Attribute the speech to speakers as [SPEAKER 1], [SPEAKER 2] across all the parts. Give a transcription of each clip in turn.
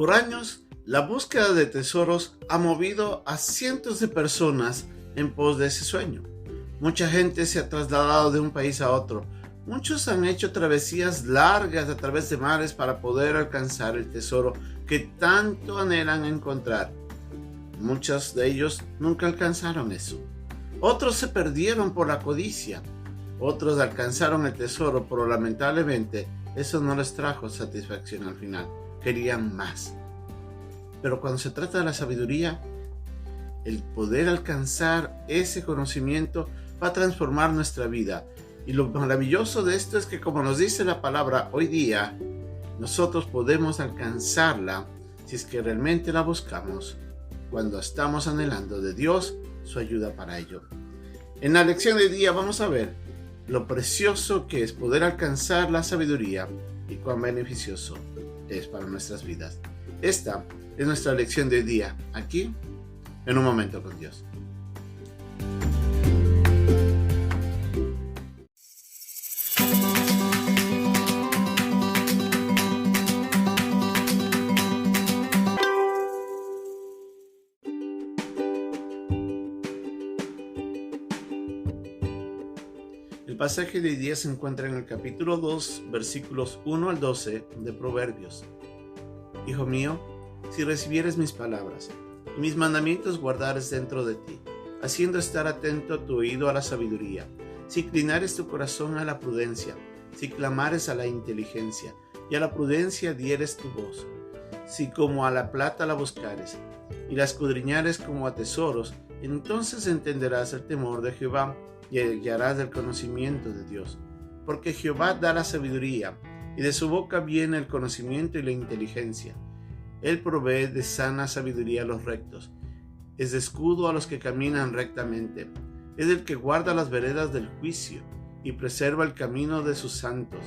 [SPEAKER 1] Por años, la búsqueda de tesoros ha movido a cientos de personas en pos de ese sueño. Mucha gente se ha trasladado de un país a otro. Muchos han hecho travesías largas a través de mares para poder alcanzar el tesoro que tanto anhelan encontrar. Muchos de ellos nunca alcanzaron eso. Otros se perdieron por la codicia. Otros alcanzaron el tesoro, pero lamentablemente eso no les trajo satisfacción al final. Querían más. Pero cuando se trata de la sabiduría, el poder alcanzar ese conocimiento va a transformar nuestra vida. Y lo maravilloso de esto es que, como nos dice la palabra hoy día, nosotros podemos alcanzarla si es que realmente la buscamos, cuando estamos anhelando de Dios su ayuda para ello. En la lección de hoy día vamos a ver lo precioso que es poder alcanzar la sabiduría y cuán beneficioso es para nuestras vidas. Esta es nuestra lección de hoy día, aquí en Un Momento con Dios. El pasaje de hoy día se encuentra en el capítulo 2, versículos 1 al 12 de Proverbios. Hijo mío, si recibieres mis palabras y mis mandamientos guardares dentro de ti, haciendo estar atento tu oído a la sabiduría, si inclinares tu corazón a la prudencia, si clamares a la inteligencia y a la prudencia dieres tu voz, si como a la plata la buscares y la escudriñares como a tesoros, entonces entenderás el temor de Jehová y hallarás el conocimiento de Dios. Porque Jehová da la sabiduría, y de su boca viene el conocimiento y la inteligencia. Él provee de sana sabiduría a los rectos, es de escudo a los que caminan rectamente. Es el que guarda las veredas del juicio, y preserva el camino de sus santos.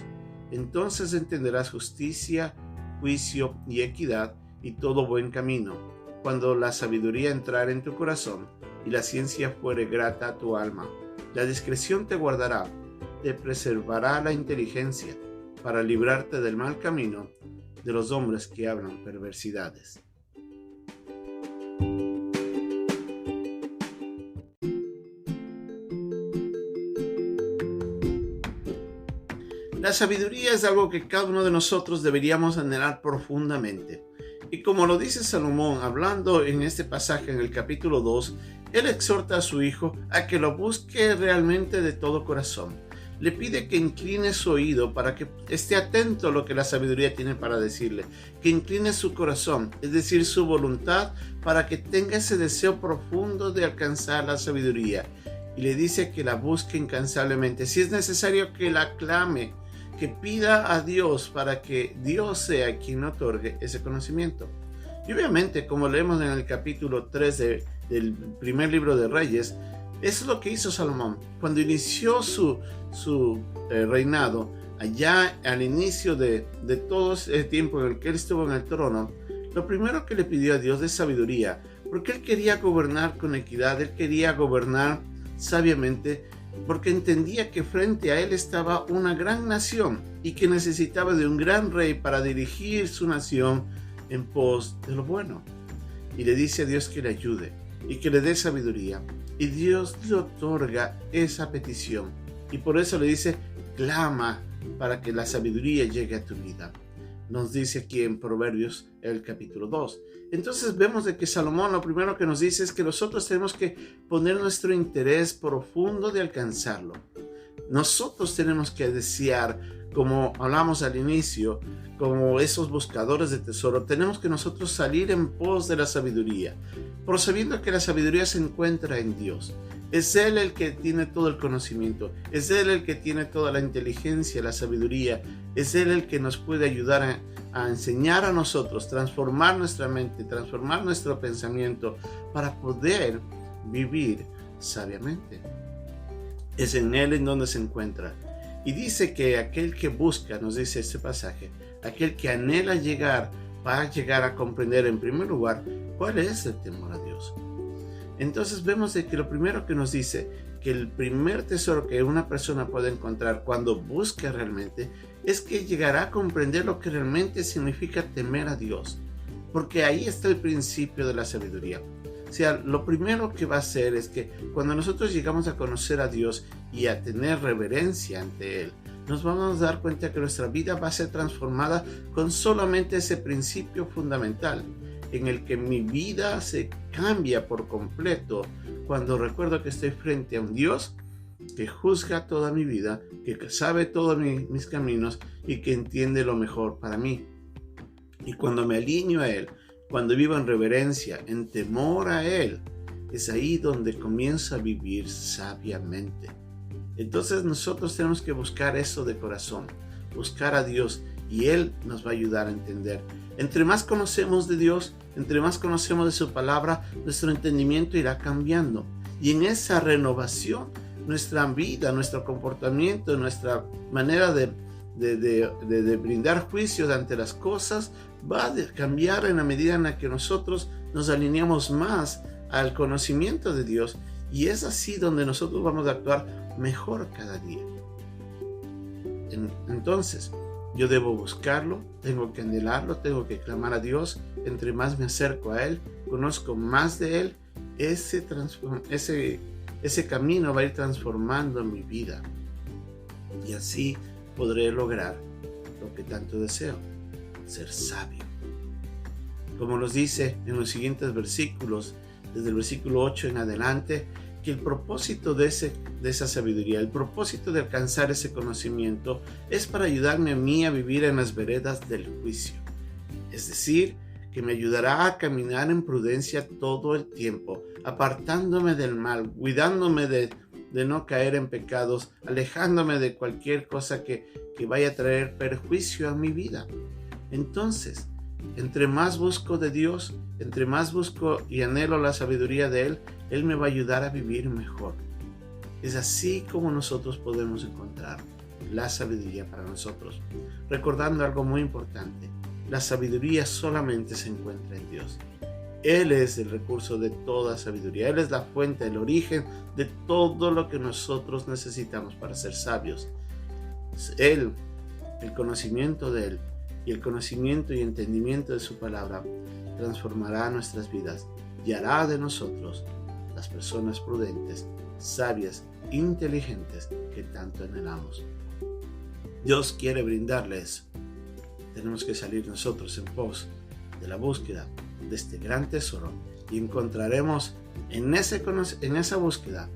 [SPEAKER 1] Entonces entenderás justicia, juicio y equidad, y todo buen camino, cuando la sabiduría entrare en tu corazón, y la ciencia fuere grata a tu alma. La discreción te guardará, te preservará la inteligencia, para librarte del mal camino de los hombres que hablan perversidades. La sabiduría es algo que cada uno de nosotros deberíamos anhelar profundamente. Y como lo dice Salomón, hablando en este pasaje en el capítulo 2, él exhorta a su hijo a que lo busque realmente de todo corazón. Le pide que incline su oído para que esté atento a lo que la sabiduría tiene para decirle, que incline su corazón, es decir, su voluntad, para que tenga ese deseo profundo de alcanzar la sabiduría. Y le dice que la busque incansablemente, si es necesario que la clame, que pida a Dios para que Dios sea quien otorgue ese conocimiento. Y obviamente, como leemos en el capítulo 3 del primer libro de Reyes, eso es lo que hizo Salomón. Cuando inició su reinado, allá al inicio de todo ese tiempo en el que él estuvo en el trono, lo primero que le pidió a Dios es sabiduría, porque él quería gobernar con equidad, él quería gobernar sabiamente, porque entendía que frente a él estaba una gran nación y que necesitaba de un gran rey para dirigir su nación en pos de lo bueno. Y le dice a Dios que le ayude y que le dé sabiduría. Y Dios le otorga esa petición. Y por eso le dice, clama para que la sabiduría llegue a tu vida. Nos dice aquí en Proverbios el capítulo 2. Entonces vemos de que Salomón lo primero que nos dice es que nosotros tenemos que poner nuestro interés profundo de alcanzarlo. Nosotros tenemos que desear, como hablamos al inicio, como esos buscadores de tesoro, tenemos que nosotros salir en pos de la sabiduría, pero sabiendo que la sabiduría se encuentra en Dios. Es Él el que tiene todo el conocimiento, es Él el que tiene toda la inteligencia, la sabiduría, es Él el que nos puede ayudar a enseñar a nosotros, transformar nuestra mente, transformar nuestro pensamiento para poder vivir sabiamente. Es en Él en donde se encuentra. Y dice que aquel que busca, nos dice este pasaje, aquel que anhela llegar, va a llegar a comprender en primer lugar cuál es el temor a Dios. Entonces vemos de que lo primero que nos dice, que el primer tesoro que una persona puede encontrar cuando busca realmente, es que llegará a comprender lo que realmente significa temer a Dios. porque ahí está el principio de la sabiduría. O sea, lo primero que va a hacer es que cuando nosotros llegamos a conocer a Dios y a tener reverencia ante Él, nos vamos a dar cuenta que nuestra vida va a ser transformada con solamente ese principio fundamental, en el que mi vida se cambia por completo cuando recuerdo que estoy frente a un Dios que juzga toda mi vida, que sabe todos mis caminos y que entiende lo mejor para mí. Y cuando me alineo a Él, cuando vivo en reverencia, en temor a Él, es ahí donde comienzo a vivir sabiamente. Entonces nosotros tenemos que buscar eso de corazón, buscar a Dios, y Él nos va a ayudar a entender. Entre más conocemos de Dios, entre más conocemos de su palabra, nuestro entendimiento irá cambiando. Y en esa renovación, nuestra vida, nuestro comportamiento, nuestra manera de brindar juicios ante las cosas va a cambiar en la medida en la que nosotros nos alineamos más al conocimiento de Dios, y es así donde nosotros vamos a actuar mejor cada día. Entonces, yo debo buscarlo, tengo que anhelarlo, tengo que clamar a Dios. Entre más me acerco a Él, conozco más de Él, ese camino va a ir transformando mi vida, y así podré lograr lo que tanto deseo, ser sabio. Como nos dice en los siguientes versículos, desde el versículo 8 en adelante, que el propósito de esa sabiduría, el propósito de alcanzar ese conocimiento, es para ayudarme a mí a vivir en las veredas del juicio. Es decir, que me ayudará a caminar en prudencia todo el tiempo, apartándome del mal, cuidándome de no caer en pecados, alejándome de cualquier cosa que vaya a traer perjuicio a mi vida. Entonces, entre más busco de Dios, entre más busco y anhelo la sabiduría de Él, Él me va a ayudar a vivir mejor. Es así como nosotros podemos encontrar la sabiduría para nosotros. Recordando algo muy importante, la sabiduría solamente se encuentra en Dios. Él es el recurso de toda sabiduría. Él es la fuente, el origen de todo lo que nosotros necesitamos para ser sabios. Él, el conocimiento de Él y el conocimiento y entendimiento de su palabra transformará nuestras vidas y hará de nosotros las personas prudentes, sabias, inteligentes que tanto anhelamos. Dios quiere brindarles. Tenemos que salir nosotros en pos de la búsqueda de este gran tesoro, y encontraremos en esa búsqueda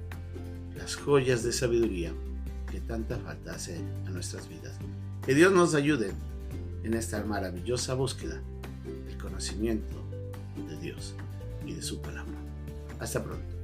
[SPEAKER 1] las joyas de sabiduría que tanta falta hace a nuestras vidas. Que Dios nos ayude en esta maravillosa búsqueda del conocimiento de Dios y de su palabra. Hasta pronto.